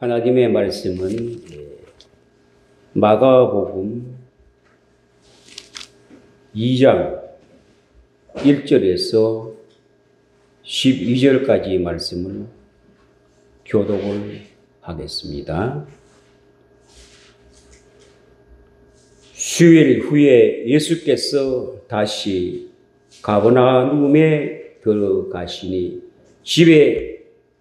하나님의 말씀은 마가복음 2장 1절에서 12절까지 말씀을 교독을 하겠습니다. 수일 후에 예수께서 다시 가버나움에 들어가시니 집에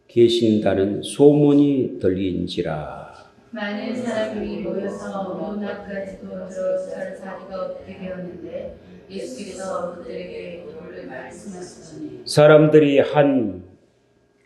계신다는 소문이 들린지라. 많은 사람이 모여서 문앞까지도 들어설 자리가 없게 되었는데 예수께서 그들에게 이를 말씀하시더니 사람들이 한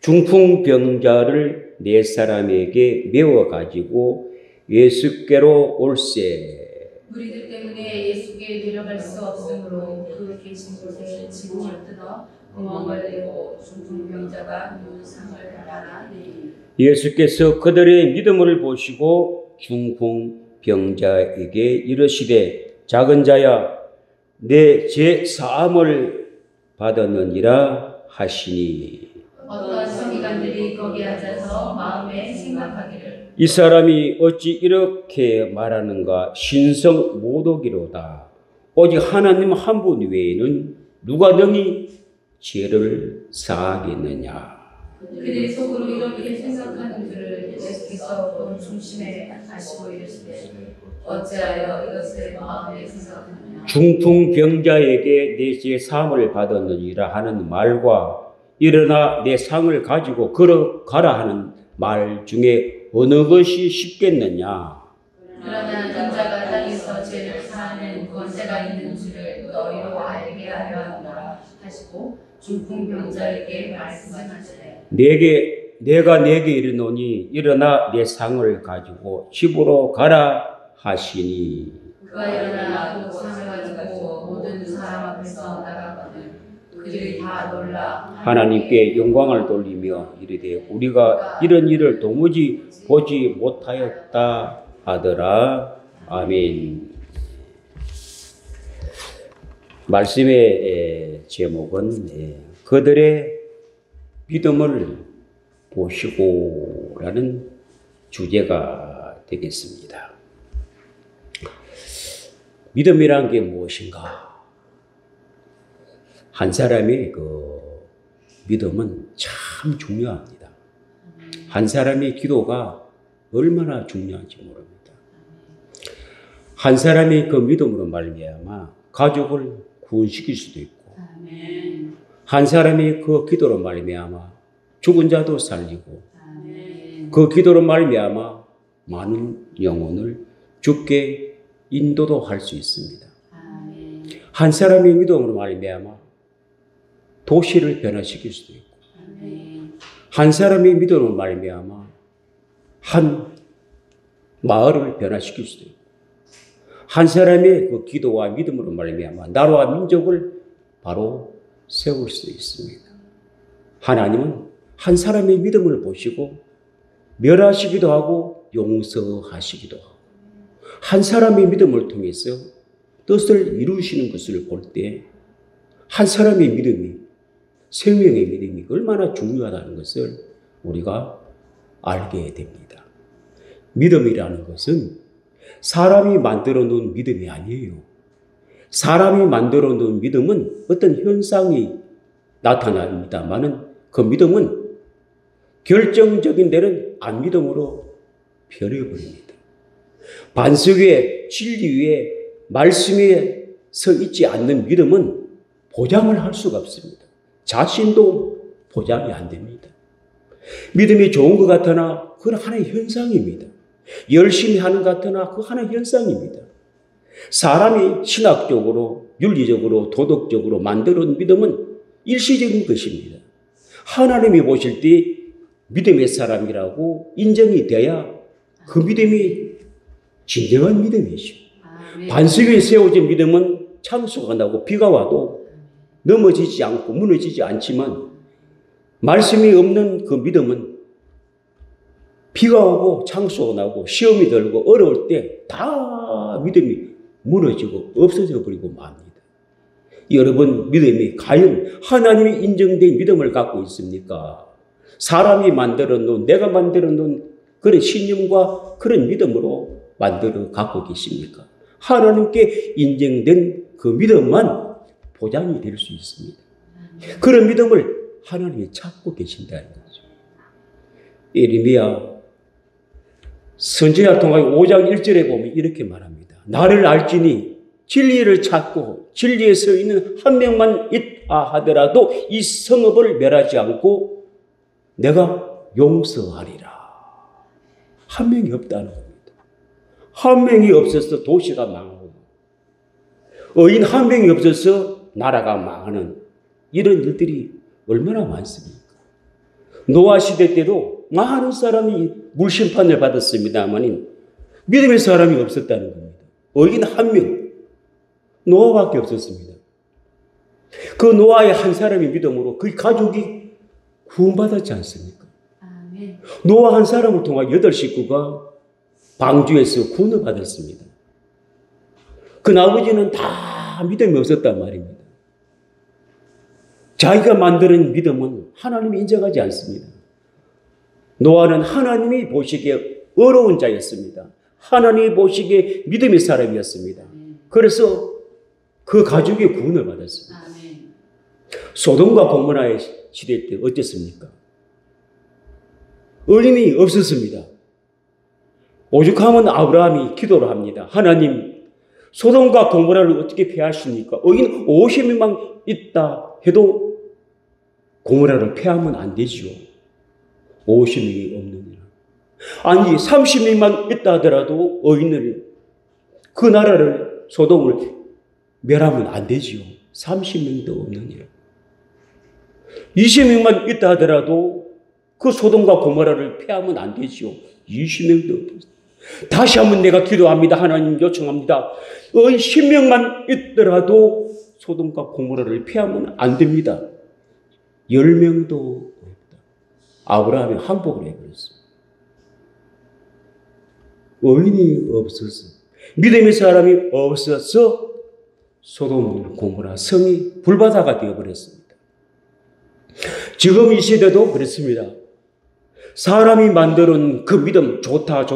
중풍병자를 네 사람에게 메워 가지고 예수께로 올세. 무리들 때문에 예수께 데려갈 수 없으므로 그 계신 곳에 지붕을 뜯어 구멍을 내고 중풍병자가 누운 상을 달아 내리니 예수께서 그들의 믿음을 보시고 중풍병자에게 이르시되 작은 자야 내 죄 사함을 받았느니라 하시니 어떤 서기관들이 거기 앉아서 마음에 생각하기를 이 사람이 어찌 이렇게 말하는가 신성 모독이로다. 오직 하나님 한 분 외에는 누가 능히 죄를 사하겠느냐. 그들이 속으로 이렇게 생각하는 줄을 예수께서 본 중심에 하시고 이르시되 어찌하여 이것을 마음에 생각하느냐. 중풍병자에게 내 죄 사함을 받았느니라 하는 말과 일어나 내 상을 가지고 걸어가라 하는 말 중에 어느 것이 쉽겠느냐. 그러나 인자가 땅에서 죄를 사하는 권세가 있는 줄을 너희로 알게 하려 하노라 하시고 중풍병자에게 말씀하시되 내가 네게 이르노니 일어나 내 상을 가지고 집으로 가라 하시니 그가 일어나 또 상을 가지고 모든 사람 앞에서 나가거늘 그들이 다 놀라 하나님께 영광을 돌리며 이르되 우리가 이런 일을 도무지 보지 못하였다 하더라. 아멘. 말씀의 제목은 그들의 믿음을 보시고라는 주제가 되겠습니다. 믿음이란 게 무엇인가? 한 사람의 믿음은 참 중요합니다. 한 사람의 기도가 얼마나 중요한지 모릅니다. 한 사람의 그 믿음으로 말미암아 가족을 구원시킬 수도 있고, 한 사람의 그 기도로 말미암아 죽은 자도 살리고, 그 기도로 말미암아 많은 영혼을 죽게 인도도 할 수 있습니다. 한 사람의 믿음으로 말미암아 도시를 변화시킬 수도 있고, 한 사람의 믿음으로 말미암아 한 마을을 변화시킬 수도 있고, 한 사람의 그 기도와 믿음으로 말미암아 나라와 민족을 바로 세울 수 있습니다. 하나님은 한 사람의 믿음을 보시고 멸하시기도 하고 용서하시기도 하고, 한 사람의 믿음을 통해서 뜻을 이루시는 것을 볼 때 한 사람의 믿음이, 생명의 믿음이 얼마나 중요하다는 것을 우리가 알게 됩니다. 믿음이라는 것은 사람이 만들어 놓은 믿음이 아니에요. 사람이 만들어 놓은 믿음은 어떤 현상이 나타납니다만은 그 믿음은 결정적인 데는 안 믿음으로 변해버립니다. 반석 위에 진리 위에 말씀에 서 있지 않는 믿음은 보장을 할 수가 없습니다. 자신도 보장이 안 됩니다. 믿음이 좋은 것 같으나 그건 하나의 현상입니다. 열심히 하는 것 같으나 그 하나의 현상입니다. 사람이 신학적으로, 윤리적으로, 도덕적으로 만들어온 믿음은 일시적인 것입니다. 하나님이 보실 때 믿음의 사람이라고 인정이 돼야 그 믿음이 진정한 믿음이죠. 반석 위에 세워진 믿음은 창수가 나고 비가 와도 넘어지지 않고 무너지지 않지만, 말씀이 없는 그 믿음은 비가 오고 창수가 나고 시험이 들고 어려울 때 다 믿음이 무너지고 없어져 버리고 맙니다. 여러분 믿음이 과연 하나님이 인정된 믿음을 갖고 있습니까? 사람이 만들어 놓은, 내가 만들어 놓은 그런 신념과 그런 믿음으로 만들어 갖고 계십니까? 하나님께 인정된 그 믿음만 보장이 될 수 있습니다. 그런 믿음을 하나님이 찾고 계신다는 거죠. 예레미야 선지자 통하여 5장 1절에 보면 이렇게 말합니다. 나를 알지니 진리를 찾고 진리에 서 있는 한 명만 있다 하더라도 이 성읍을 멸하지 않고 내가 용서하리라. 한 명이 없다는 겁니다. 한 명이 없어서 도시가 망하고 의인 한 명이 없어서 나라가 망하는 이런 일들이 얼마나 많습니까? 노아 시대 때도 많은 사람이 물심판을 받았습니다만 믿음의 사람이 없었다는 겁니다. 의인 한 명, 노아밖에 없었습니다. 그 노아의 한 사람의 믿음으로 그 가족이 구원받았지 않습니까? 아멘. 노아 한 사람을 통해 8 식구가 방주에서 구원을 받았습니다. 그 나머지는 다 믿음이 없었단 말입니다. 자기가 만드는 믿음은 하나님이 인정하지 않습니다. 노아는 하나님이 보시기에 어려운 자였습니다. 하나님이 보시기에 믿음의 사람이었습니다. 그래서 그 가족이 구원을 받았습니다. 아멘. 소돔과 고모라의 시대 때 어땠습니까? 어림이 없었습니다. 오죽하면 아브라함이 기도를 합니다. 하나님, 소돔과 고모라를 어떻게 피하십니까? 의인 50명만 있다 해도 고모라를 피하면 안 되지요. 50명이 없느니라. 아니 30명만 있다 하더라도 의인을 그 나라를 소돔을 멸하면 안 되지요. 30명도 없느니라. 20명만 있다 하더라도 그 소돔과 고모라를 피하면 안 되지요. 20명도 없습니다. 다시 한번 내가 기도합니다. 하나님 요청합니다. 10명만 있더라도 소돔과 고모라를 피하면 안 됩니다. 10명도 없다. 아브라함이 항복을 해버렸습니다. 의인이 없어서 믿음의 사람이 없어서 소돔 고모라 성이 불바다가 되어버렸습니다. 지금 이 시대도 그렇습니다. 사람이 만드는 그 믿음 좋다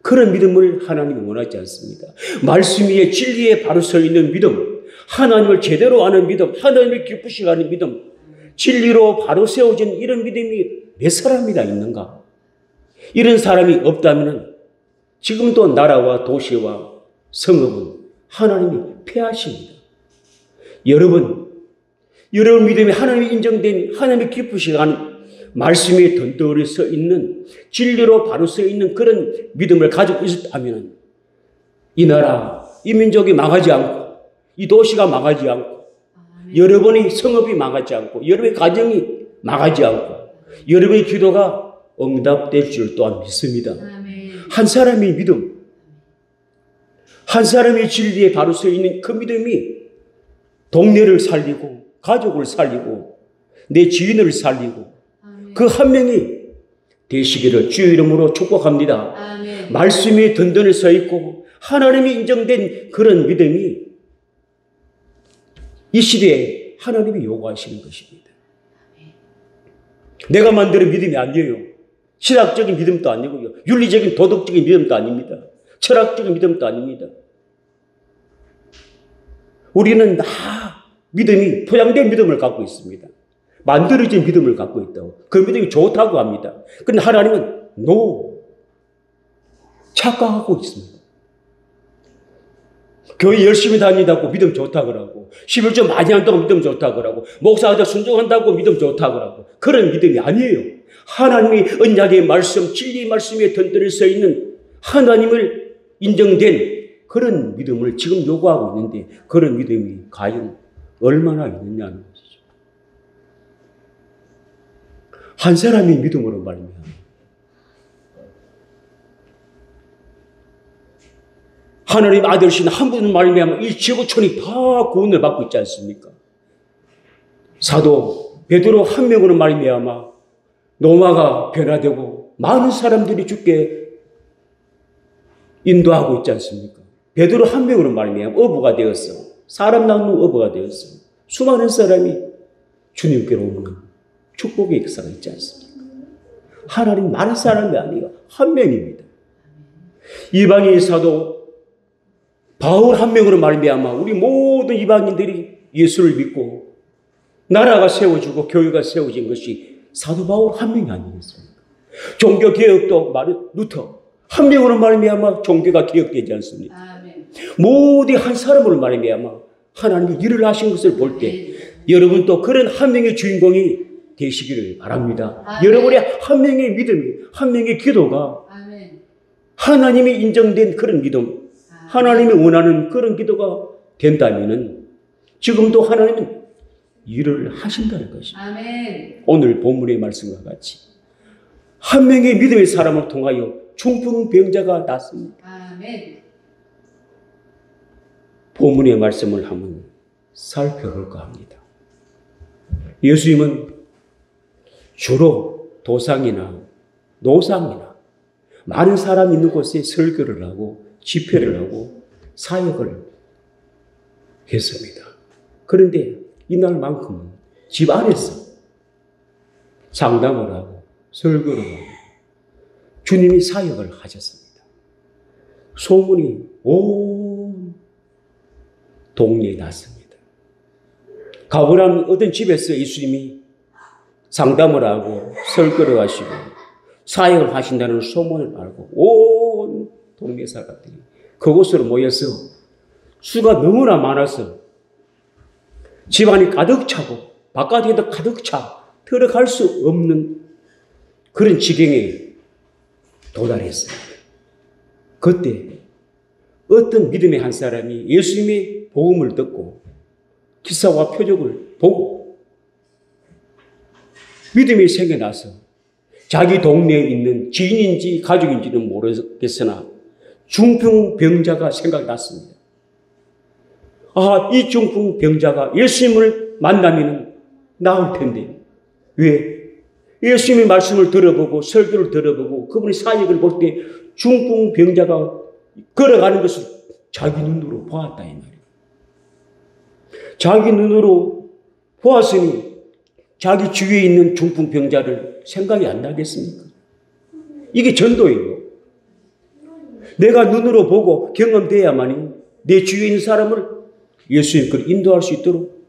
그런 믿음을 하나님이 원하지 않습니다. 말씀 위에 진리에 바로 서 있는 믿음, 하나님을 제대로 아는 믿음, 하나님을 기쁘시게 하는 믿음, 진리로 바로 세워진 이런 믿음이 몇 사람이나 있는가? 이런 사람이 없다면 지금도 나라와 도시와 성읍은 하나님이 폐하십니다. 여러분 믿음이 하나님이 인정된 하나님이 기쁘시게 하는 말씀에 던더러 서 있는 진리로 바로 서 있는 그런 믿음을 가지고 있었다면 이 나라, 이 민족이 망하지 않고 이 도시가 망하지 않고 여러분의 성읍이 망하지 않고 여러분의 가정이 망하지 않고 여러분의 기도가 응답될 줄 또한 믿습니다. 한 사람의 믿음, 한 사람의 진리에 바로 서 있는 그 믿음이 동네를 살리고 가족을 살리고 내 지인을 살리고 그 한 명이 되시기를 주의 이름으로 축복합니다. 아멘. 말씀이 든든히 서 있고 하나님이 인정된 그런 믿음이 이 시대에 하나님이 요구하시는 것입니다. 내가 만드는 믿음이 아니에요. 신학적인 믿음도 아니고요. 윤리적인 도덕적인 믿음도 아닙니다. 철학적인 믿음도 아닙니다. 우리는 다 믿음이 포장된 믿음을 갖고 있습니다. 만들어진 믿음을 갖고 있다고. 그 믿음이 좋다고 합니다. 그런데 하나님은 착각하고 있습니다. 교회 열심히 다닌다고 믿음 좋다고 그러고 11조 많이 한다고 믿음 좋다고 그러고 목사한테 순종한다고 믿음 좋다고 그러고 그런 믿음이 아니에요. 하나님이 언약의 말씀, 진리의 말씀에 던들어 서 있는 하나님을 인정된 그런 믿음을 지금 요구하고 있는데 그런 믿음이 과연 얼마나 있느냐는 것이죠. 한 사람이 믿음으로 말미암아 하나님 아들신 한 분을 말미암아 이 지구촌이 다 구원을 받고 있지 않습니까? 사도 베드로 한 명으로 말미암아 노마가 변화되고 많은 사람들이 죽게 인도하고 있지 않습니까? 베드로 한 명으로 말미암아 어부가 되었어. 사람 낳는 어부가 되었어. 수많은 사람이 주님께로 오는 축복의 역사가 있지 않습니까? 하나님 많은 사람이 아니에요. 한 명입니다. 이방인 사도 바울 한 명으로 말미암아 우리 모든 이방인들이 예수를 믿고 나라가 세워지고 교회가 세워진 것이 사도 바울 한 명이 아니겠습니까? 종교개혁도 루터 한 명으로 말미암아 종교가 개혁되지 않습니까? 아멘. 모두 한 사람으로 말미암아 하나님이 일을 하신 것을 볼 때 여러분도 그런 한 명의 주인공이 되시기를 바랍니다. 아멘. 여러분의 한 명의 믿음이, 한 명의 기도가 아멘. 하나님이 인정된 그런 믿음, 하나님이 원하는 그런 기도가 된다면은 지금도 하나님은 일을 하신다는 것입니다. 아멘. 오늘 본문의 말씀과 같이 한 명의 믿음의 사람을 통하여 중풍병자가 낫습니다. 아멘. 본문의 말씀을 한번 살펴볼까 합니다. 예수님은 주로 도상이나 노상이나 많은 사람이 있는 곳에 설교를 하고 집회를 하고 사역을 했습니다. 그런데 이날만큼은 집 안에서 상담을 하고 설교를 하고 주님이 사역을 하셨습니다. 소문이 온 동네에 났습니다. 가버나움 어떤 집에서 예수님이 상담을 하고 설교를 하시고 사역을 하신다는 소문을 알고 온 동네 사람들이 그곳으로 모여서 수가 너무나 많아서 집안이 가득 차고 바깥에도 가득 차 들어갈 수 없는 그런 지경에 도달했습니다. 그때 어떤 믿음의 한 사람이 예수님의 복음을 듣고 기사와 표적을 보고 믿음이 생겨나서 자기 동네에 있는 지인인지 가족인지는 모르겠으나 중풍병자가 생각났습니다. 아, 이 중풍병자가 예수님을 만나면 나을 텐데 왜? 예수님의 말씀을 들어보고 설교를 들어보고 그분의 사역을 볼 때 중풍병자가 걸어가는 것을 자기 눈으로 보았다 이 말이에요. 자기 눈으로 보았으니 자기 주위에 있는 중풍병자를 생각이 안 나겠습니까? 이게 전도예요. 내가 눈으로 보고 경험돼야만이 내 주위에 있는 사람을 예수님께로 인도할 수 있도록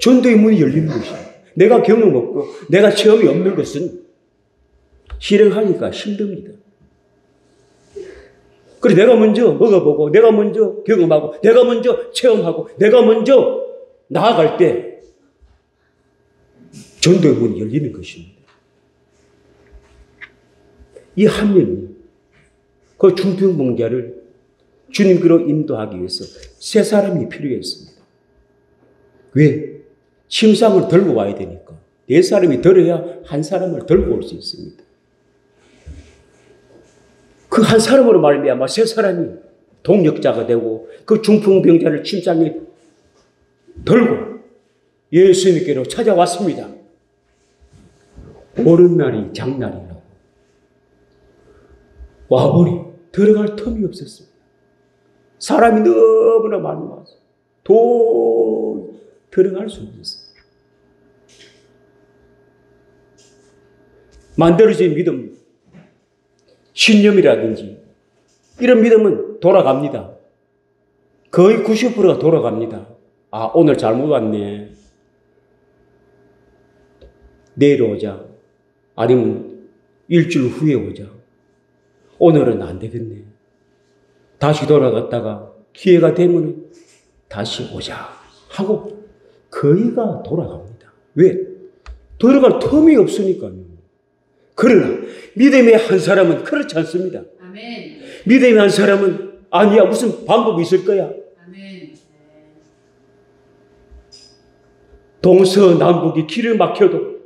전도의 문이 열리는 것이에요. 내가 경험 없고 내가 체험이 없는 것은 실행하기가 힘듭니다. 그래서 내가 먼저 먹어보고 내가 먼저 경험하고 내가 먼저 체험하고 내가 먼저 나아갈 때 전도의 문이 열리는 것입니다. 이 한 명이 그 중풍병자를 주님께로 인도하기 위해서 세 사람이 필요했습니다. 왜? 침상을 들고 와야 되니까. 네 사람이 들어야 한 사람을 들고 올 수 있습니다. 그 한 사람으로 말미암아 세 사람이 동력자가 되고 그 중풍병자를 침상에 들고 예수님께로 찾아왔습니다. 오는 날이 장날이라고. 와보니 들어갈 틈이 없었습니다. 사람이 너무나 많이 와서 들어갈 수 없었어요. 만들어진 믿음, 신념이라든지 이런 믿음은 돌아갑니다. 거의 90%가 돌아갑니다. 아, 오늘 잘못 왔네. 내일 오자. 아니면 일주일 후에 오자. 오늘은 안 되겠네. 다시 돌아갔다가 기회가 되면 다시 오자 하고 거의가 돌아갑니다. 왜? 들어갈 틈이 없으니까요. 그러나 믿음의 한 사람은 그렇지 않습니다. 아멘. 믿음의 한 사람은 아니야 무슨 방법이 있을 거야. 아멘. 동서남북이 길을 막혀도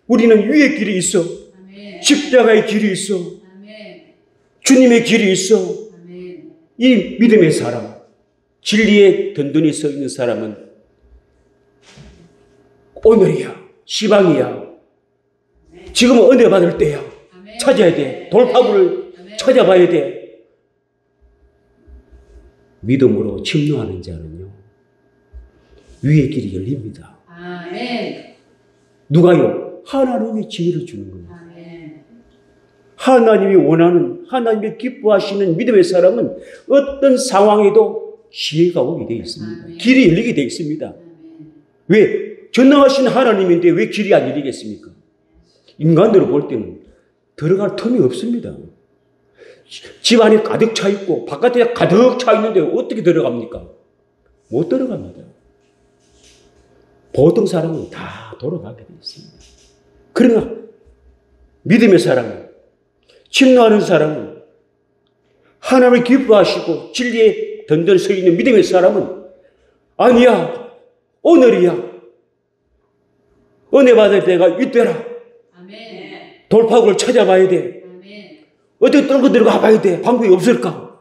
우리는 위의 길이 있어. 아멘. 십자가의 길이 있어. 아멘. 주님의 길이 있어. 아멘. 이 믿음의 사람, 진리에 든든히 서 있는 사람은 오늘이야, 시방이야. 지금은 은혜 받을 때야. 아멘. 찾아야 돼. 돌파구를 아멘. 찾아봐야 돼. 믿음으로 침노하는 자는요, 위의 길이 열립니다. 아멘. 누가요? 하나님이 지혜를 주는 겁니다. 아멘. 하나님이 원하는, 하나님이 기뻐하시는 믿음의 사람은 어떤 상황에도 지혜가 오게 되어 있습니다. 길이 열리게 되어 있습니다. 왜? 전능하신 하나님인데 왜 길이 안 열리겠습니까? 인간으로 볼 때는 들어갈 틈이 없습니다. 집 안에 가득 차 있고 바깥에 가득 차 있는데 어떻게 들어갑니까? 못 들어갑니다. 보통 사람은 다 돌아가게 되어 있습니다. 그러나 믿음의 사람은, 침노하는 사람은, 하나님을 기뻐하시고 진리에 던전 서 있는 믿음의 사람은 아니야, 오늘이야, 은혜 받을 때가 이때라. 돌파구를 찾아봐야 돼. 어떻게 뚫고 들어가 봐야 돼. 방법이 없을까?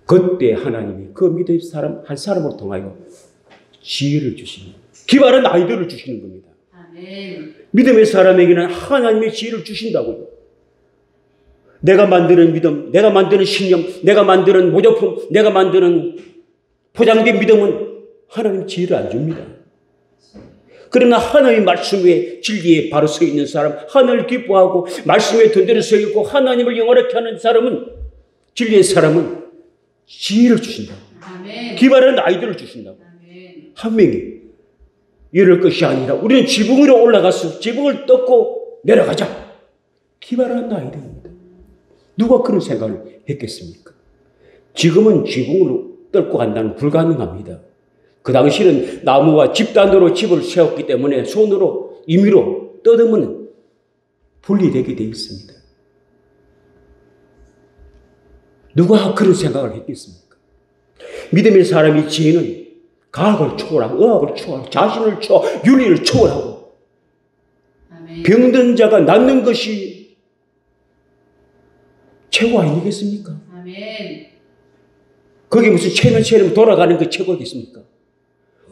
그때 하나님이 그 믿음의 사람 한 사람을 통하여 지혜를 주시는, 기발한 아이디어를 주시는 겁니다. 믿음의 사람에게는 하나님의 지혜를 주신다고요. 내가 만드는 믿음, 내가 만드는 신념, 내가 만드는 모조품, 내가 만드는 포장된 믿음은 하나님 지혜를 안 줍니다. 그러나 하나님의 말씀 위에 진리에 바로 서 있는 사람, 하나님을 기뻐하고 말씀에 던전에 서 있고 하나님을 영원하게 하는 사람은, 진리의 사람은 지혜를 주신다고. 기발한 아이디어를 주신다고. 한 명이 이럴 것이 아니라 우리는 지붕 위로 올라가서 지붕을 뜯고 내려가자. 기발한 아이디어입니다. 누가 그런 생각을 했겠습니까? 지금은 지붕으로 뚫고 간다는 불가능합니다. 그 당시는 나무와 집단으로 집을 세웠기 때문에 손으로 임의로 뜯으면 분리되게 되어 있습니다. 누가 그런 생각을 했겠습니까? 믿음의 사람의 지혜는 과학을 초월하고 의학을 초월하고 자신을 초월하고 윤리를 초월하고 병든 자가 낫는 것이 최고 아니겠습니까? 그게 무슨 체면 돌아가는 게 최고겠습니까?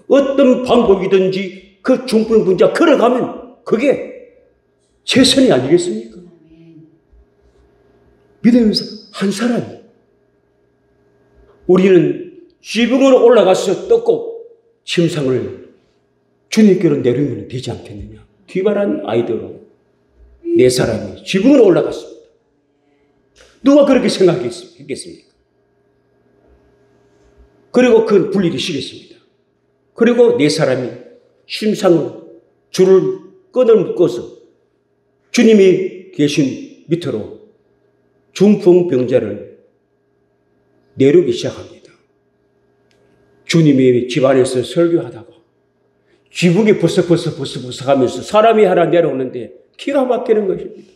어떤 방법이든지 그 중풍 분자 걸어가면 그게 최선이 아니겠습니까? 믿으면서 한 사람이, 우리는 지붕으로 올라가서 뜯고 침상을 주님께로 내리면 되지 않겠느냐. 기발한 아이디어로 네 사람이 지붕으로 올라갔습니다. 누가 그렇게 생각했겠습니까? 그리고 그 분리되시겠습니다. 그리고 네 사람이 침상을 줄을 끈을 묶어서 주님이 계신 밑으로 중풍병자를 내려오기 시작합니다. 주님이 집안에서 설교하다가 지붕이 버석버석하면서 사람이 하나 내려오는데 기가 막히는 것입니다.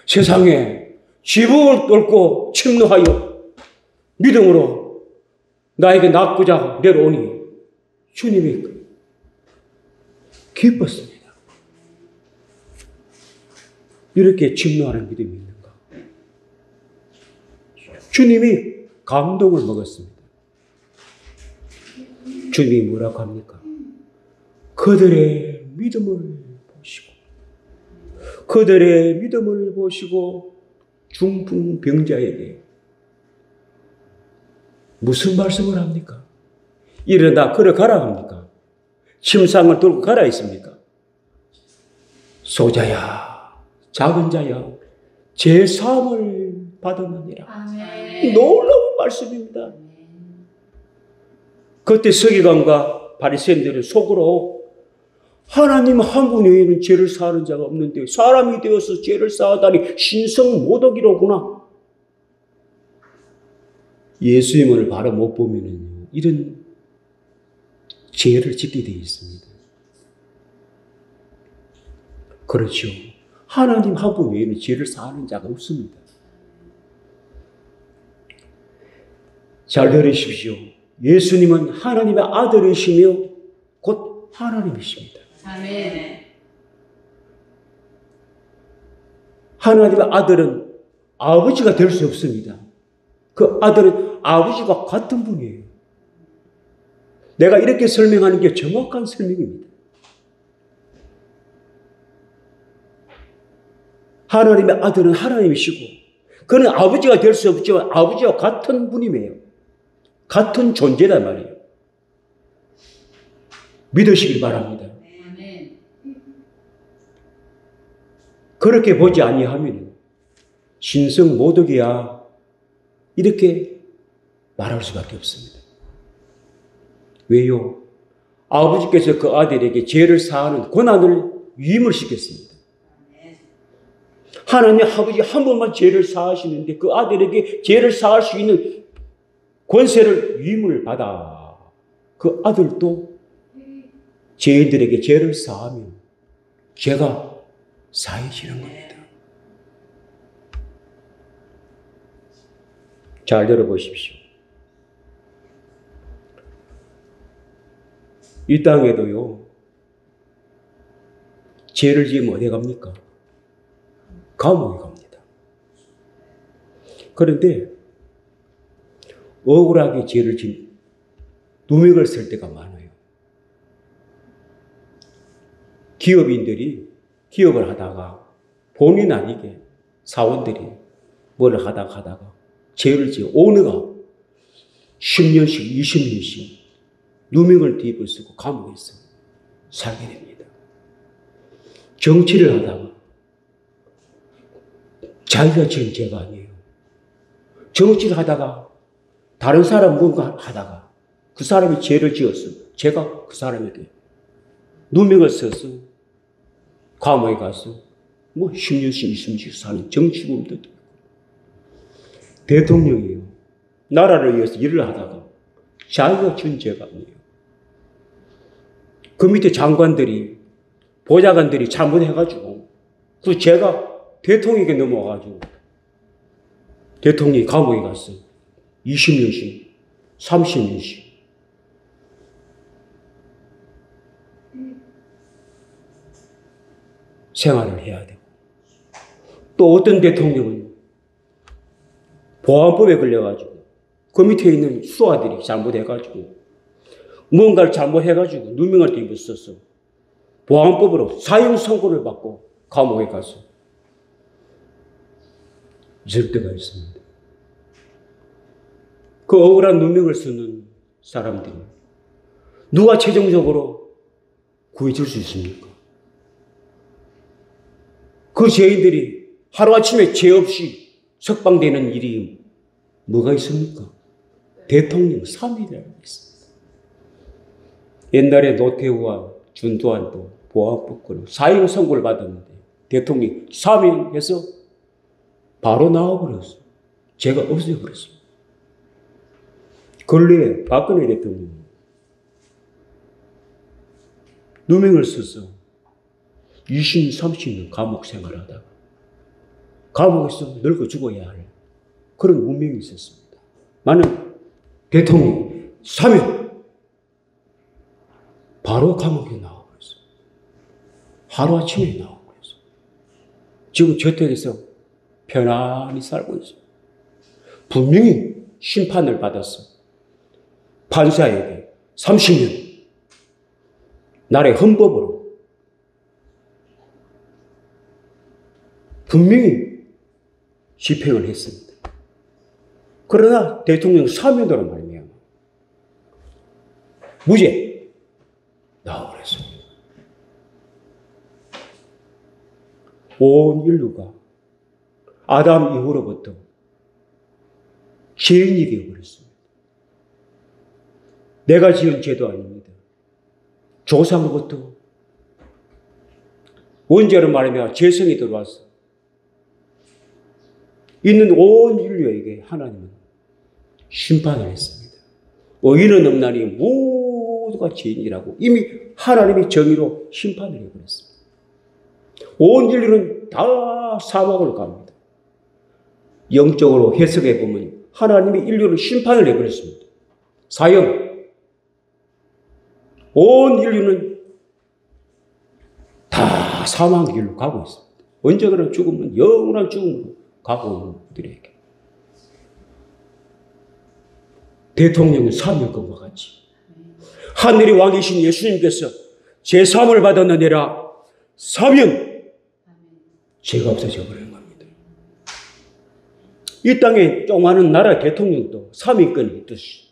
세상에 지붕을 뚫고 침노하여 믿음으로 나에게 낫고자 내려오니 주님이 기뻤습니다. 이렇게 침노하는 믿음이 있는가? 주님이 감동을 먹었습니다. 주님이 뭐라고 합니까? 그들의 믿음을 보시고 중풍병자에게 무슨 말씀을 합니까? 일어나 걸어가라 합니까? 침상을 들고 가라 했습니까? 소자야, 작은 자야, 제 사함을 받았느니라. 놀라운 말씀입니다. 그때 서기관과 바리새인들은 속으로 하나님 한 분 외에는 죄를 사하는 자가 없는데 사람이 되어서 죄를 사하다니 신성모독이로구나. 예수님을 바로 못 보면 이런 죄를 짓게 되어 있습니다. 그렇죠. 하나님 한 분 외에는 죄를 사하는 자가 없습니다. 잘 들으십시오. 예수님은 하나님의 아들이시며 곧 하나님이십니다. 아멘. 하나님의 아들은 아버지가 될 수 없습니다. 그 아들은 아버지와 같은 분이에요. 내가 이렇게 설명하는 게 정확한 설명입니다. 하나님의 아들은 하나님이시고 그는 아버지가 될 수 없지만 아버지와 같은 분이에요. 같은 존재단 말이에요. 믿으시길 바랍니다. 그렇게 보지 아니하면 신성 모독이야. 이렇게 말할 수밖에 없습니다. 왜요? 아버지께서 그 아들에게 죄를 사하는 권한을 위임을 시켰습니다. 하나님 아버지 한 번만 죄를 사하시는데 그 아들에게 죄를 사할 수 있는 권세를 위임을 받아 그 아들도 죄인들에게 죄를 사하면 죄가 사해지는 겁니다. 잘 들어보십시오. 이 땅에도요, 죄를 지으면 어디 갑니까? 감옥에 갑니다. 그런데 억울하게 죄를 지은 누명을 쓸 때가 많아요. 기업인들이 기업을 하다가 본인 아니게 사원들이 뭘 하다가 죄를 지어 오너가 10년씩 20년씩 누명을 뒤집어 쓰고 감옥에서 살게 됩니다. 정치를 하다가 자기가 지은 죄가 아니에요. 정치를 하다가 다른 사람 뭔가 하다가 그 사람이 죄를 지었어. 죄가 그 사람에게 누명을 써서 감옥에 가서 뭐 10년씩 20년씩 사는 정치범도 있고 대통령이에요. 나라를 위해서 일을 하다가 자기가 지은 죄가 아니에요. 그 밑에 장관들이 보좌관들이 잘못해가지고 그 죄가 대통령에게 넘어와가지고 대통령이 감옥에 갔어. 20년씩 30년씩 생활을 해야 되고 또 어떤 대통령은 보안법에 걸려가지고 그 밑에 있는 수하들이 잘못해가지고 뭔가를 잘못해가지고 누명을 뒤집어 써서 보안법으로 사형 선고를 받고 감옥에 가서 있을 때가 있습니다. 그 억울한 누명을 쓰는 사람들이 누가 최종적으로 구해줄 수 있습니까? 그 죄인들이 하루아침에 죄 없이 석방되는 일이 뭐가 있습니까? 대통령 3위라고 있습니다. 옛날에 노태우와 전두환도 보안법으로 사형 선고를 받았는데 대통령이 사면해서 바로 나와버렸어. 죄가 없어져버렸어. 근래에 박근혜 대통령이 누명을 써서 20년, 30년 감옥 생활하다가 감옥에서 늙어 죽어야 할 그런 운명이 있었습니다. 많은 대통령이 사면 바로 감옥에 나와버렸어. 하루아침에 나와버렸어. 지금 저택에서 편안히 살고 있어. 분명히 심판을 받았어. 판사에게 30년 나라의 헌법으로 분명히 집행을 했습니다. 그러나 대통령 사면으로 말미암아 무죄 나와버렸습니다. 온 인류가 아담 이후로부터 죄인이 되어버렸습니다. 내가 지은 죄도 아닙니다. 조상으로부터 원죄로 말하며 죄성이 들어와서 있는 온 인류에게 하나님은 심판을 했습니다. 의인은 없나니 모두가 죄인이라고 이미 하나님이 정의로 심판을 해버렸습니다. 온 인류는 다 사망을 갑니다. 영적으로 해석해 보면 하나님이 인류를 심판을 해버렸습니다. 사형. 온 인류는 다 사망 길로 가고 있습니다. 언젠가는 죽으면 영원한 죽음으로 가고 있는 분들에게. 대통령은 사명권과 같이 하늘의 왕이신 예수님께서 제사함을 받았느니라 사명 죄가 없어져 버린 겁니다. 이 땅에 조그마한 나라 대통령도 사명권이 있듯이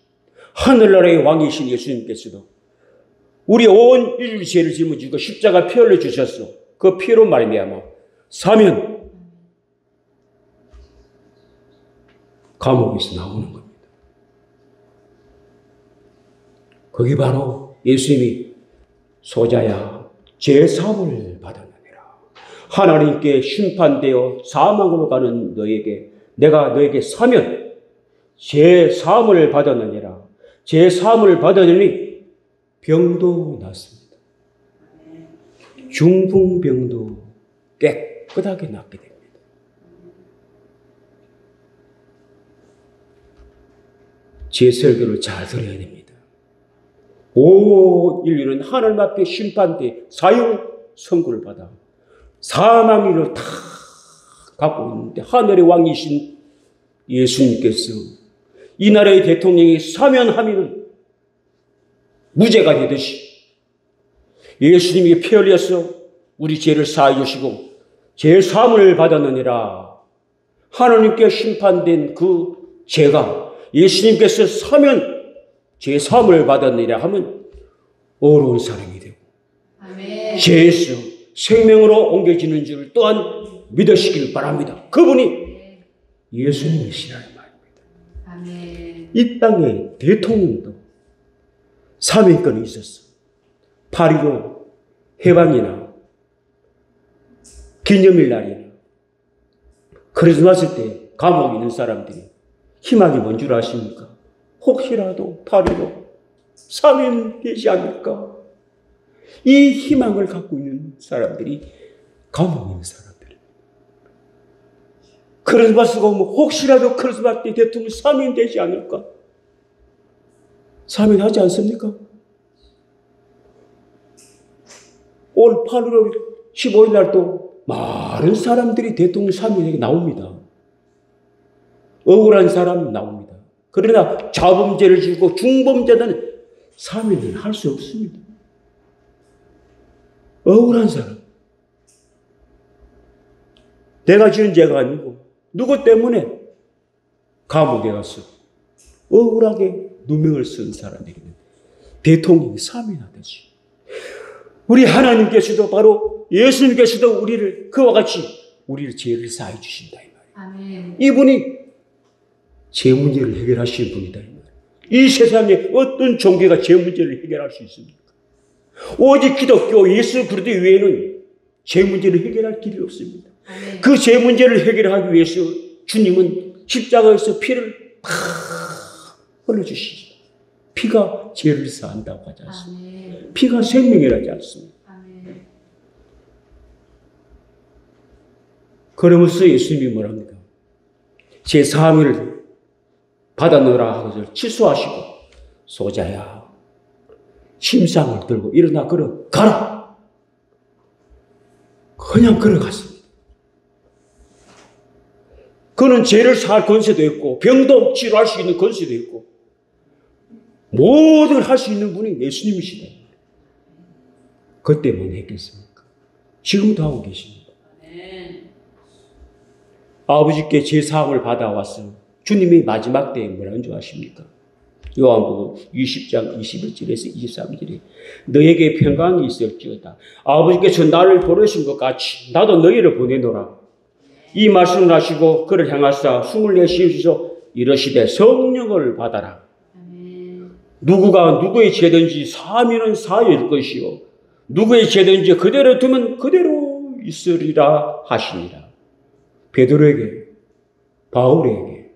하늘나라의 왕이신 예수님께서도 우리 온 인류 죄를 짊어지고 십자가 피 흘려 주셨어. 그 피로 말미암아 사면 감옥에서 나오는 겁니다. 그게 바로 예수님이 소자야 죄사함을 받았느니라. 하나님께 심판되어 사망으로 가는 너에게 내가 너에게 사면 죄사함을 받았느니라. 죄사함을 받았느니 병도 낫습니다. 중풍병도 깨끗하게 낫게 됩니다. 제 설교를 잘 들어야 됩니다. 온 인류는 하나님 앞에 심판대 사형 선고를 받아 사망의를 다 갖고 있는데 하늘의 왕이신 예수님께서 이 나라의 대통령이 사면하면 무죄가 되듯이 예수님이 피 흘려서 우리 죄를 사해 주시고 죄 사함을 받았느니라. 하나님께 심판된 그 죄가 예수님께서 사면 죄 사함을 받았느니라 하면 어려운 사람이 되고 아멘. 죄에서 생명으로 옮겨지는 줄 또한 믿으시길 바랍니다. 그분이 예수님이시라는 말입니다. 아멘. 이 땅에 대통령도 사명권이 있었어. 8.15 해방이나 기념일 날이나 크리스마스 때 감옥에 있는 사람들이 희망이 뭔 줄 아십니까? 혹시라도 8.15 사면되지 않을까? 이 희망을 갖고 있는 사람들이 감옥에 있는 사람들이에요. 크리스마스가 오면 혹시라도 크리스마스 때 대통령 사면되지 않을까? 사면하지 않습니까? 올 8월 15일 날도 많은 사람들이 대통령 사면에게 나옵니다. 억울한 사람 나옵니다. 그러나 자범죄를 지고 중범죄는 사면을 할 수 없습니다. 억울한 사람. 내가 지은 죄가 아니고 누구 때문에 감옥에 가서 억울하게 누명을 쓴 사람에게는 대통령이 사면하듯이 우리 하나님께서도 바로 예수님께서도 우리를 그와 같이 우리를 죄를 사해 주신다 이 말이에요. 아멘. 이분이 죄 문제를 해결하시는 분이다 이 말이에요. 이 세상에 어떤 종교가 죄 문제를 해결할 수 있습니까? 오직 기독교 예수 그리스도 외에는 죄 문제를 해결할 길이 없습니다. 아멘. 그 죄 문제를 해결하기 위해서 주님은 십자가에서 피를 팍 흘려주시죠. 피가 죄를 사한다고 하지 않습니다. 아멘. 피가 생명이라지 않습니다. 아멘. 그러면서 예수님이 뭐랍니까? 제 사함을 받아넣으라 하고서 취소하시고 소자야 침상을 들고 일어나 걸어가라. 그냥 걸어갔습니다. 그는 죄를 사할 권세도 있고 병도 치료할 수 있는 권세도 있고 모든 걸 할 수 있는 분이 예수님이시다. 그때만 했겠습니까? 지금도 하고 계십니다. 아버지께 제 사함을 받아왔어. 주님이 마지막 때에 뭐라는 줄 아십니까? 요한복음 20장 21절에서 23절에 너에게 평강이 있을지어다. 아버지께서 나를 보내신 것 같이 나도 너희를 보내노라. 이 말씀을 하시고 그를 향하사 숨을 내쉬시소 이러시되 성령을 받아라. 아멘. 누구가 누구의 죄든지 사하면 사할 것이요 누구의 죄든지 그대로 두면 그대로 있으리라 하시니라. 베드로에게 바울에게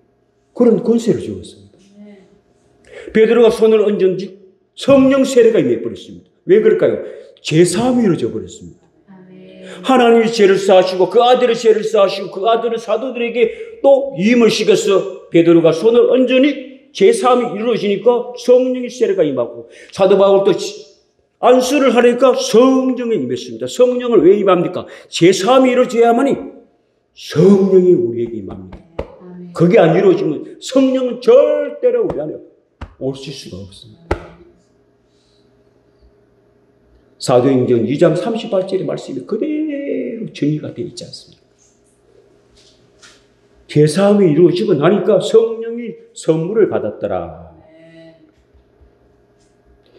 그런 권세를 주었습니다. 베드로가 손을 얹은지 성령 세례가 임해버렸습니다. 왜 그럴까요? 죄사함이 이루어져 버렸습니다. 아멘. 하나님이 죄를 사하시고 그 아들의 죄를 사하시고 그 아들은 사도들에게 또 임을 시켜서 베드로가 손을 얹으니 죄사함이 이루어지니까 성령의 세례가 임하고 사도 바울도 안수를 하니까 성령이 임했습니다. 성령을 왜 임합니까? 죄사함이 이루어져야만이 성령이 우리에게 임합니다. 아멘. 그게 안 이루어지면 성령은 절대로 우리 안에 오실 수가 없습니다. 사도행전 2장 38절의 말씀이 그대로 정의가 되어 있지 않습니까? 죄사함이 이루어지고 나니까 성령이 선물을 받았더라.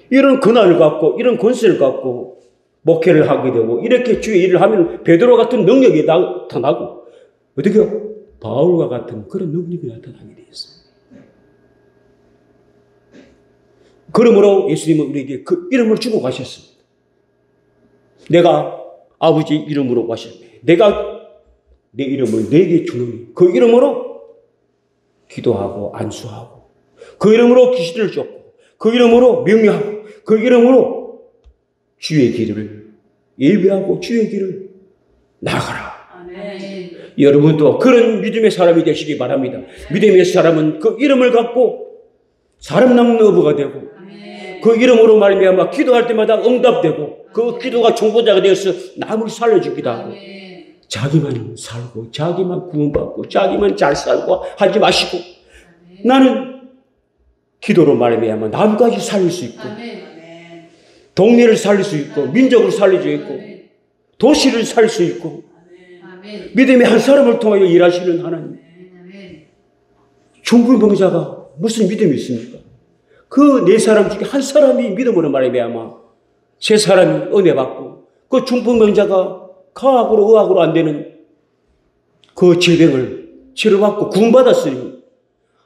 이런 권한을 갖고 이런 권세를 갖고 목회를 하게 되고 이렇게 주의 일을 하면 베드로 같은 능력이 나타나고 어떻게 바울과 같은 그런 능력이 나타나게 되었습니다. 그러므로 예수님은 우리에게 그 이름을 주고 가셨습니다. 내가 아버지 이름으로 가셨네. 내가 내 이름을 내게 주노니 그 이름으로 기도하고 안수하고 그 이름으로 귀신을 쫓고 그 이름으로 명령하고 그 이름으로 주의 길을 예배하고 주의 길을 나가라. 아멘. 여러분도 그런 믿음의 사람이 되시기 바랍니다. 믿음의 사람은 그 이름을 갖고 사람 남는 어부가 되고 아멘. 그 이름으로 말미암아 기도할 때마다 응답되고 그 기도가 중보자가 되어서 남을 살려주기도 하고 아멘. 자기만 살고 자기만 구원받고 자기만 잘 살고 하지 마시고 아멘. 나는 기도로 말미암아 남까지 살릴 수 있고 아멘. 동네를 살릴 수 있고 민족을 살릴 수 있고 아멘. 도시를 살릴 수 있고 아멘. 믿음의 한 사람을 통하여 일하시는 하나님. 아멘. 중풍병자가 무슨 믿음이 있습니까? 그 네 사람 중에 한 사람이 믿음으로 말미암아 세 사람이 은혜 받고 그 중풍병자가 과학으로 의학으로 안 되는 그 질병을 치료받고 구원받았으니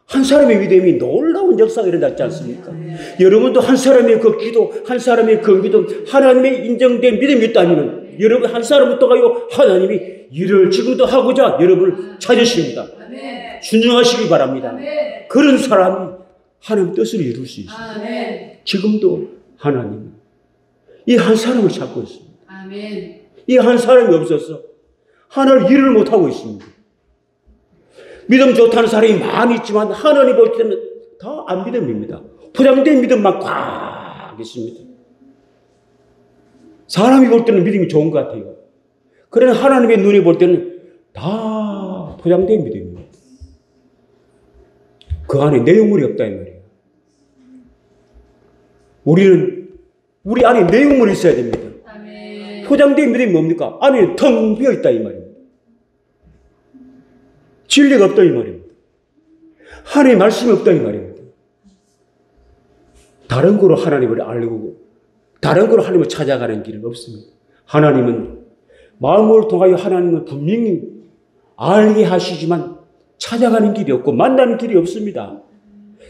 한 사람의 믿음이 놀라운 역사가 일어났지 않습니까? 여러분도 한 사람의 그 기도, 한 사람의 그 믿음, 하나님의 인정된 믿음이 있다면 여러분 한 사람을 통하여 하나님이 일을 지금도 하고자 여러분을 찾으십니다. 아멘. 순종하시기 바랍니다. 아멘. 그런 사람이 하나님 뜻을 이룰 수 있습니다. 아멘. 지금도 하나님은 이 한 사람을 찾고 있습니다. 아멘. 이 한 사람이 없어서 하나님 일을 못하고 있습니다. 믿음 좋다는 사람이 많이 있지만 하나님 볼 때는 다 안 믿음입니다. 포장된 믿음만 꽉 있습니다. 사람이 볼 때는 믿음이 좋은 것 같아요. 그러나 하나님의 눈이 볼 때는 다 포장된 믿음입니다. 그 안에 내용물이 없다 이 말이에요. 우리 안에 내용물이 있어야 됩니다. 아멘. 포장된 믿음이 뭡니까? 안에 텅 비어 있다 이 말입니다. 진리가 없다 이 말입니다. 하나님의 말씀이 없다 이 말입니다. 다른 거로 하나님을 알고 다른 거로 하나님을 찾아가는 길은 없습니다. 하나님은 마음을 통하여 하나님을 분명히 알게 하시지만 찾아가는 길이 없고 만나는 길이 없습니다.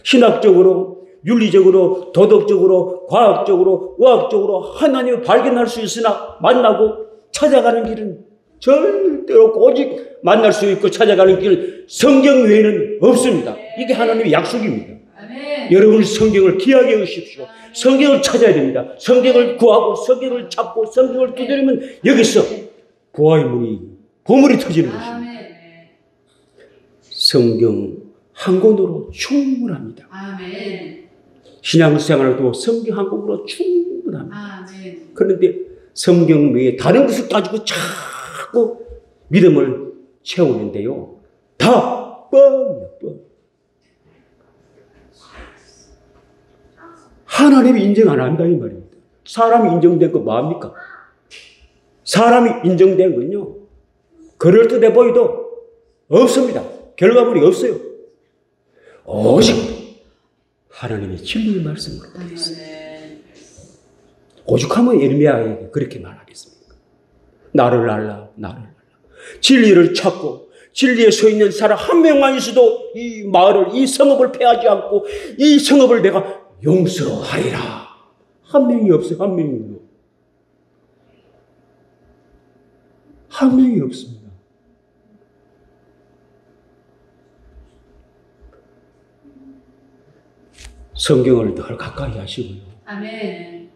신학적으로, 윤리적으로, 도덕적으로, 과학적으로, 의학적으로 하나님을 발견할 수 있으나 만나고 찾아가는 길은 절대로 없고 오직 만날 수 있고 찾아가는 길 성경 외에는 없습니다. 이게 하나님의 약속입니다. 아멘. 여러분 성경을 귀하게 여기십시오. 성경을 찾아야 됩니다. 성경을 구하고 성경을 찾고 성경을 두드리면 여기서 부활의 문이 보물이 터지는 것입니다. 아멘. 성경 한 권으로 충분합니다. 아멘. 신앙생활도 성경 한 권으로 충분합니다. 아멘. 그런데 성경 외에 다른 것을 가지고 자꾸 믿음을 채우는데요. 다 뻥이에요, 뻥. 하나님이 인정 안 한다 이 말입니다. 사람이 인정된 거 뭐합니까? 사람이 인정된 건요. 그럴듯해 보여도 없습니다. 결과물이 없어요. 오직 하나님의 진리의 말씀으로 되어 있습니다. 오죽하면 에르미야에게 그렇게 말하겠습니까? 나를 알라, 나를 알라. 진리를 찾고 진리에 서 있는 사람 한 명만 있어도 이 마을을, 이 성읍을 패하지 않고 이 성읍을 내가 용서하리라. 한 명이 없어요. 한 명이요. 한 명이 없습니다. 성경을 늘 가까이 하시고요. 아멘.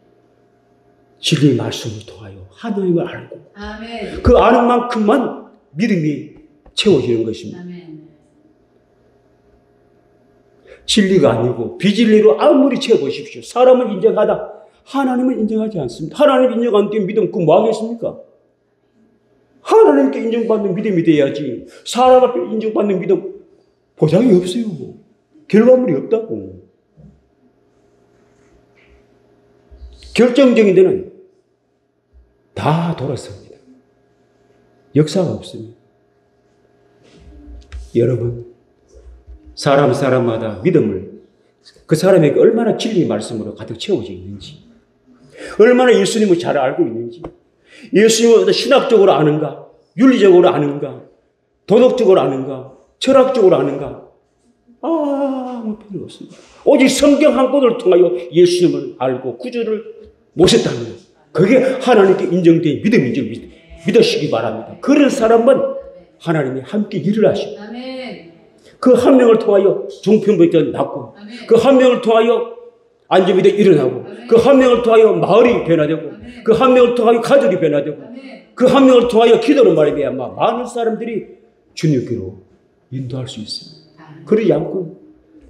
진리의 말씀을 통하여 하나님을 알고 아멘. 그 아는 만큼만 믿음이 채워지는 것입니다. 아멘. 진리가 아니고 비진리로 아무리 채워보십시오. 사람을 인정하다 하나님을 인정하지 않습니다. 하나님을 인정 안 되면 믿음 그 뭐 하겠습니까? 하나님께 인정받는 믿음이 돼야지 사람 앞에 인정받는 믿음 보장이 없어요. 결과물이 없다고. 결정적인 데는 다 돌았습니다. 역사가 없습니다. 여러분, 사람마다 믿음을 그 사람에게 얼마나 진리의 말씀으로 가득 채워져 있는지, 얼마나 예수님을 잘 알고 있는지, 예수님을 신학적으로 아는가, 윤리적으로 아는가, 도덕적으로 아는가, 철학적으로 아는가? 아무 필요 없습니다. 오직 성경 한 권을 통하여 예수님을 알고 구주를 모셨다면 그게 하나님께 인정된 믿음인 줄 믿으시기 바랍니다. 그런 사람은 하나님이 함께 일을 하시고 그 한 명을 통하여 중풍병자 낫고 그 한 명을 통하여 안전비도 일어나고 그 한 명을 통하여 마을이 변화되고 그 한 명을 통하여 가족이 변화되고 그 한 명을 통하여 기도를 말해야마 많은 사람들이 주님께로 인도할 수 있습니다. 그러지 않고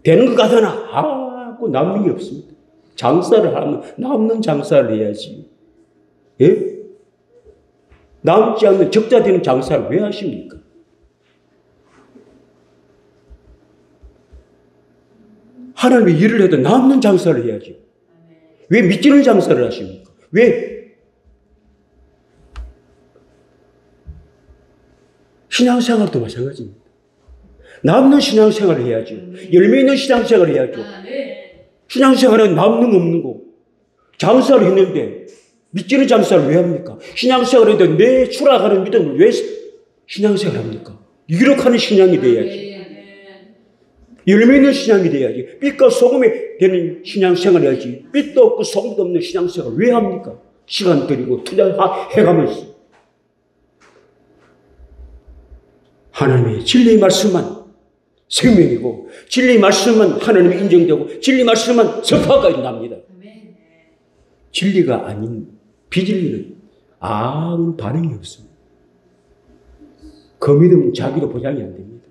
되는 것 같으나 남는 게 없습니다. 장사를 하면 남는 장사를 해야지. 예? 남지 않는 적자 되는 장사를 왜 하십니까? 하나님의 일을 해도 남는 장사를 해야지. 왜 미치는 장사를 하십니까? 왜 신앙생활도 마찬가지입니다. 남는 신앙생활을 해야죠. 열매 있는 신앙생활을 해야죠. 신앙생활은 남는 없는 거. 장사를 했는데 믿지는 장사를 왜 합니까? 신앙생활을 해도 내 추락하는 믿음을 왜 신앙생활을 합니까? 유력하는 신앙이 돼야지. 열매 있는 신앙이 돼야지. 빛과 소금이 되는 신앙생활을 해야지. 빛도 없고 소금도 없는 신앙생활을 왜 합니까? 시간 들이고 투자해가면서. 하나님의 진리의 말씀만 생명이고 진리의 말씀만 하나님이 인정되고 진리의 말씀만 선포가 납니다. 진리가 아닌 비진리는 아무 반응이 없습니다. 그 믿음은 자기도 보장이 안 됩니다.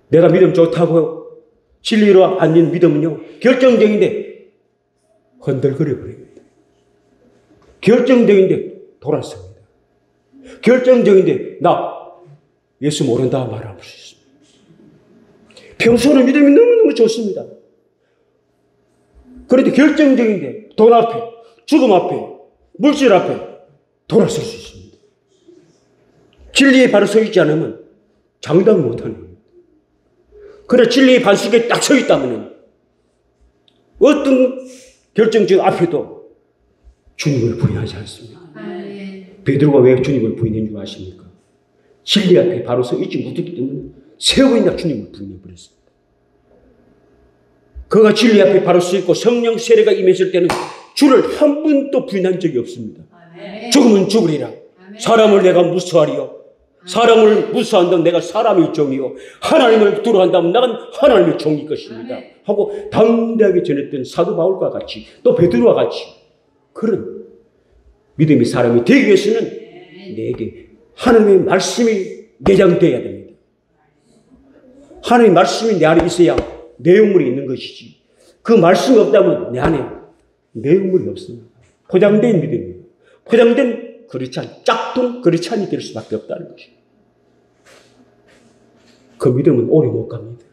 내가 믿음 좋다고 진리로 아닌 믿음은요 결정적인데 흔들거려 버립니다. 결정적인데 돌아섭니다. 결정적인데 나 예수 모른다 말할 수 있습니다. 평소는 믿음이 너무너무 좋습니다. 그런데 결정적인데 돈 앞에, 죽음 앞에, 물질 앞에 돌아설 수 있습니다. 진리에 바로 서 있지 않으면 장담 못하는 겁니다. 그러나 진리의 반석에 딱 서 있다면 어떤 결정적 앞에도 주님을 부인하지 않습니다. 베드로가 왜 주님을 부인한 줄 아십니까? 진리 앞에 바로 서 있지 못했기 때문에 세 번이나 주님을 부인해버렸습니다. 그가 진리 앞에 바로 서 있고 성령 세례가 임했을 때는 주를 한 번도 부인한 적이 없습니다. 죽으면 죽으리라. 사람을 내가 무서워하리요. 사람을 무서워한다면 내가 사람의 종이요. 하나님을 두려워한다면 나는 하나님의 종일 것입니다. 하고 당대하게 전했던 사도 바울과 같이 또 베드로와 같이 그런 믿음의 사람이 되기 위해서는 내게 하나님의 말씀이 내장되어야 됩니다. 하나님의 말씀이 내 안에 있어야 내용물이 있는 것이지. 그 말씀이 없다면 내 안에 내용물이 없습니다. 포장된 믿음이에요. 포장된 그렇지 않, 짝퉁 그렇지 않이 될 수밖에 없다는 것이에요. 그 믿음은 오래 못 갑니다.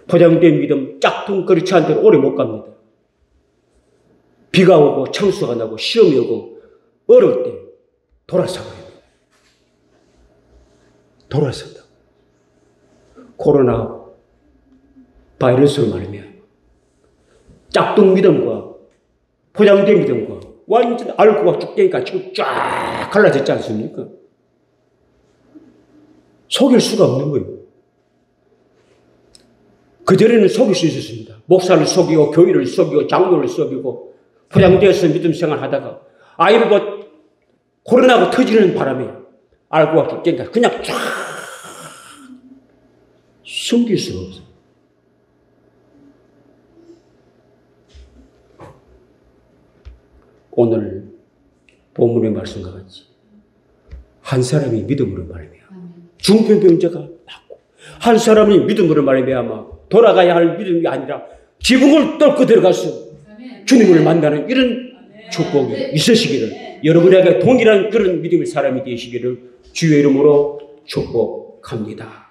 포장된 믿음, 짝퉁 그렇지 않은 대로 오래 못 갑니다. 비가 오고 창수가 나고 시험이 오고 어려울 때 돌아서버립니다. 돌아선다. 코로나 바이러스로 말하면 짝퉁 믿음과 포장된 믿음과 완전 알고가 죽되니까 지금 쫙 갈라졌지 않습니까? 속일 수가 없는 거예요. 그전에는 속일 수 있었습니다. 목사를 속이고 교회를 속이고 장로를 속이고 포장되어서 믿음 생활 하다가 아이고 코로나가 터지는 바람에 알고가 죽되니까 그냥 쫙 숨길 수가 없어요. 오늘 본문의 말씀과 같이 한 사람이 믿음으로 말미암아 중풍병자가 낫고 한 사람이 믿음으로 말미암아 돌아가야 할 믿음이 아니라 지붕을 뚫고 들어가서 주님을 만나는 이런 축복이 있으시기를 여러분에게 동일한 그런 믿음의 사람이 되시기를 주의 이름으로 축복합니다.